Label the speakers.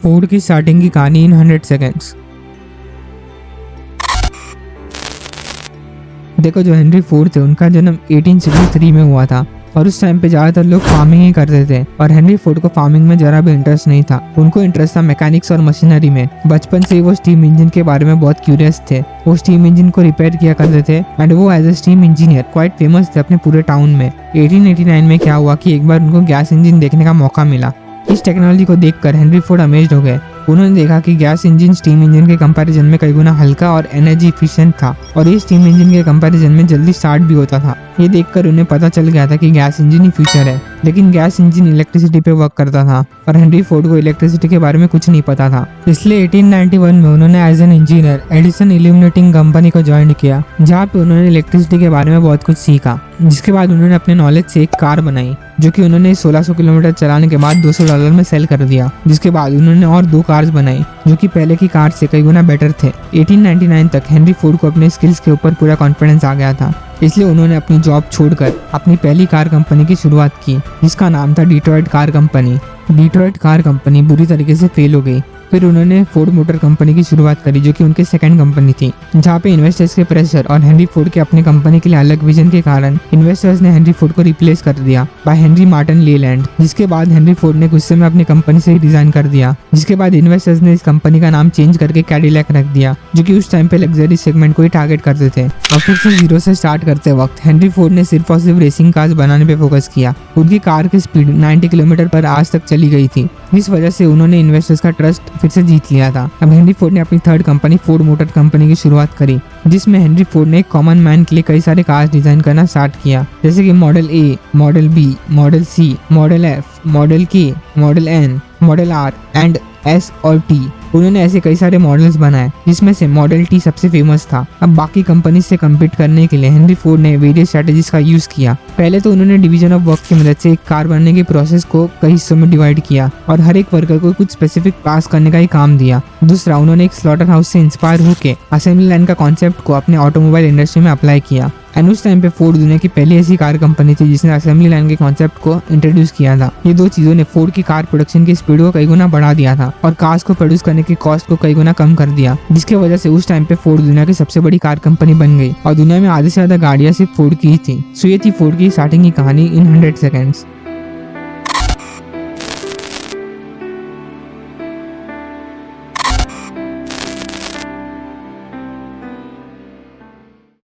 Speaker 1: Ford की starting की कहानी इन 100 सेकेंड्स। देखो, जो हेनरी फोर्ड थे उनका जन्म 1863 में हुआ था और उस टाइम पे ज्यादातर लोग फार्मिंग ही करते थे और हेनरी फोर्ड को फार्मिंग में जरा भी इंटरेस्ट नहीं था। उनको इंटरेस्ट था मैकेनिक्स और मशीनरी में। बचपन से ही वो स्टीम इंजन के बारे में बहुत क्यूरियस थे। वो स्टीम इंजन को रिपेयर किया करते थे एंड वो as a steam engineer quite famous थे अपने पूरे टाउन में। 1889 में क्या हुआ कि एक बार उनको गैस इंजन देखने का मौका मिला। इस टेक्नोलॉजी को देखकर हेनरी फोर्ड अमेज्ड हो गए। उन्होंने देखा कि गैस इंजन स्टीम इंजन के कंपैरिजन में कई गुना हल्का और एनर्जी इफिशिएंट था और ये स्टीम इंजन के कंपैरिजन में जल्दी स्टार्ट भी होता था। ये देखकर उन्हें पता चल गया था कि गैस इंजन ही फ्यूचर है। लेकिन गैस इंजन इलेक्ट्रिसिटी पे वर्क करता था और हेनरी फोर्ड को इलेक्ट्रिसिटी के बारे में कुछ नहीं पता था। इसलिए 1891 में उन्होंने as an engineer Edison illuminating company को ज्वाइन किया, जहाँ पे उन्होंने इलेक्ट्रिसिटी के बारे में बहुत कुछ सीखा। जिसके बाद उन्होंने अपने नॉलेज से एक कार बनाई जो कि उन्होंने 1600 किलोमीटर चलाने के बाद $200 में सेल कर दिया। जिसके बाद उन्होंने और 2 कार्स बनाई जो कि पहले की कार से कई गुना बेटर थे। 1899 तक हेनरी फोर्ड को अपने स्किल्स के ऊपर पूरा कॉन्फिडेंस आ गया था, इसलिए उन्होंने अपनी जॉब छोड़कर अपनी पहली कार कंपनी की शुरुआत की जिसका नाम था Detroit car company. Detroit car company बुरी तरीके से फेल हो गई। फिर उन्होंने फोर्ड मोटर कंपनी की शुरुआत करी जो कि उनकी सेकंड कंपनी थी, जहाँ पे इन्वेस्टर्स के प्रेशर और हेनरी फोर्ड के अपनी कंपनी के लिए अलग विजन के कारण इन्वेस्टर्स ने हेनरी फोर्ड को रिप्लेस कर दिया बाय हेनरी मार्टिन लेलैंड। जिसके बाद हेनरी फोर्ड ने गुस्से में अपनी कंपनी से ही रिजाइन कर दिया। जिसके बाद इन्वेस्टर्स ने इस कंपनी का नाम चेंज करके कैडिलैक रख दिया जो कि उस टाइम पे लग्जरी सेगमेंट को ही टारगेट करते थे। और फिर से जीरो से स्टार्ट करते वक्त हेनरी फोर्ड ने सिर्फ और सिर्फ रेसिंग कार्स बनाने पे फोकस किया। उनकी कार की स्पीड 90 किलोमीटर पर आज तक चली गई थी। इस वजह से उन्होंने इन्वेस्टर्स का ट्रस्ट फिर से जीत लिया था। अब हेनरी फोर्ड ने अपनी third company Ford motor company की शुरुआत करी, जिसमें हेनरी फोर्ड ने एक कॉमन मैन के लिए कई सारे कार्स डिजाइन करना स्टार्ट किया, जैसे कि model A, model B, model C, model F, model K, model N, model R and S और टी। उन्होंने ऐसे कई सारे मॉडल्स बनाए जिसमें से मॉडल टी सबसे फेमस था। अब बाकी कंपनी से कम्पीट करने के लिए हेनरी फोर्ड ने वेरियस स्ट्रेटेजीज का यूज किया। पहले तो उन्होंने डिवीजन ऑफ वर्क की मदद से एक कार बनने के प्रोसेस को कई हिस्सों में डिवाइड किया और हर एक वर्कर को कुछ स्पेसिफिक टास्क करने का ही काम दिया। दूसरा, उन्होंने एक स्लॉटर हाउस से इंस्पायर होकर असेंबली लाइन का कॉन्सेप्ट को अपने ऑटोमोबाइल इंडस्ट्री में अप्लाई किया। एंड उस टाइम पे फोर्ड दुनिया की पहली ऐसी कार कंपनी थी जिसने असेंबली लाइन के कॉन्सेप्ट को इंट्रोड्यूस किया था। ये 2 चीजों ने फोर्ड की कार प्रोडक्शन की स्पीड को कई गुना बढ़ा दिया था और कार्स को प्रोड्यूस करने की कॉस्ट को कई गुना कम कर दिया, जिसकी वजह से उस टाइम पे फोर्ड दुनिया की सबसे बड़ी कार कंपनी बन गई और दुनिया में आधे से ज्यादा गाड़ियां सिर्फ फोर्ड की ही थी। सो ये थी फोर्ड की स्टार्टिंग की कहानी इन 100 सेकेंड्स।